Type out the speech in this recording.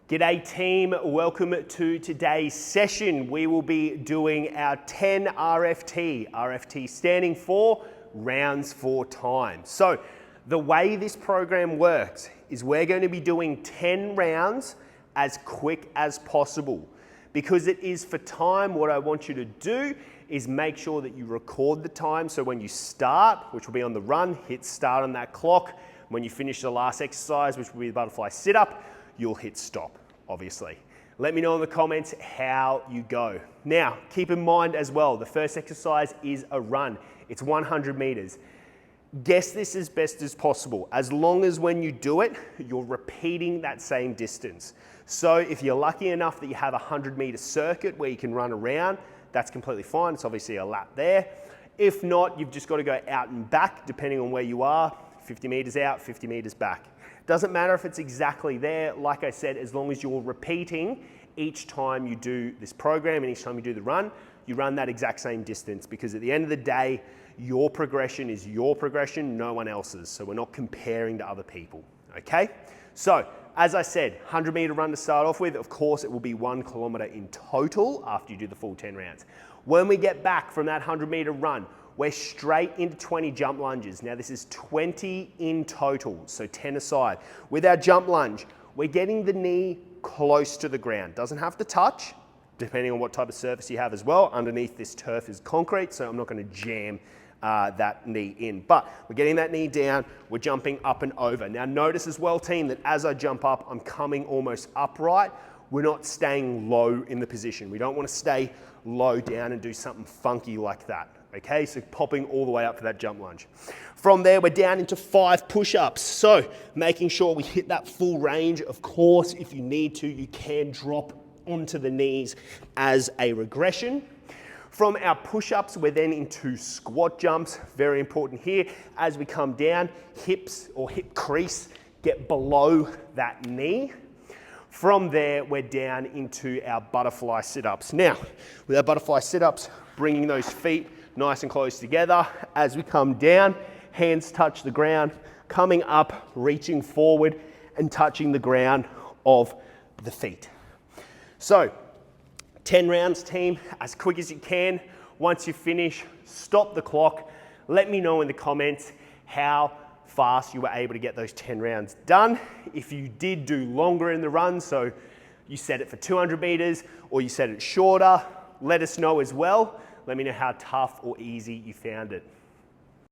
G'day team, welcome to today's session. We will be doing our 10 RFT, RFT standing for rounds for time. So the way this program works is we're going to be doing 10 rounds as quick as possible. Because it is for time, what I want you to do is make sure that you record the time. So when you start, which will be on the run, hit start on that clock. When you finish the last exercise, which will be the butterfly sit-up, you'll hit stop, obviously. Let me know in the comments how you go. Now, keep in mind as well, the first exercise is a run. It's 100 meters. Guess this as best as possible, as long as when you do it, you're repeating that same distance. So if you're lucky enough that you have a 100-meter circuit where you can run around, that's completely fine. It's obviously a lap there. If not, you've just got to go out and back, depending on where you are, 50 meters out, 50 meters back. Doesn't matter if it's exactly there, like I said, as long as you're repeating each time you do this program and each time you do the run, you run that exact same distance, because at the end of the day, your progression is your progression, no one else's. So we're not comparing to other people, okay? So, as I said, 100-meter run to start off with. Of course, it will be 1 kilometer in total after you do the full 10 rounds. When we get back from that 100-meter run, we're straight into 20 jump lunges. Now this is 20 in total, so 10 aside. With our jump lunge, we're getting the knee close to the ground. Doesn't have to touch, depending on what type of surface you have as well. Underneath this turf is concrete, so I'm not gonna jam that knee in. But we're getting that knee down, we're jumping up and over. Now notice as well, team, that as I jump up, I'm coming almost upright. We're not staying low in the position. We don't wanna stay low down and do something funky like that. Okay, so popping all the way up for that jump lunge. From there, we're down into 5 push-ups. So making sure we hit that full range. Of course, if you need to, you can drop onto the knees as a regression. From our push-ups, we're then into squat jumps. Very important here. As we come down, hips or hip crease get below that knee. From there, we're down into our butterfly sit-ups. Now, with our butterfly sit-ups, bringing those feet nice and close together. As we come down, hands touch the ground, coming up, reaching forward and touching the ground of the feet. So, 10 rounds, team, as quick as you can. Once you finish, stop the clock. Let me know in the comments how fast you were able to get those 10 rounds done. If you did do longer in the run, so you set it for 200 meters or you set it shorter, let us know as well. Let me know how tough or easy you found it.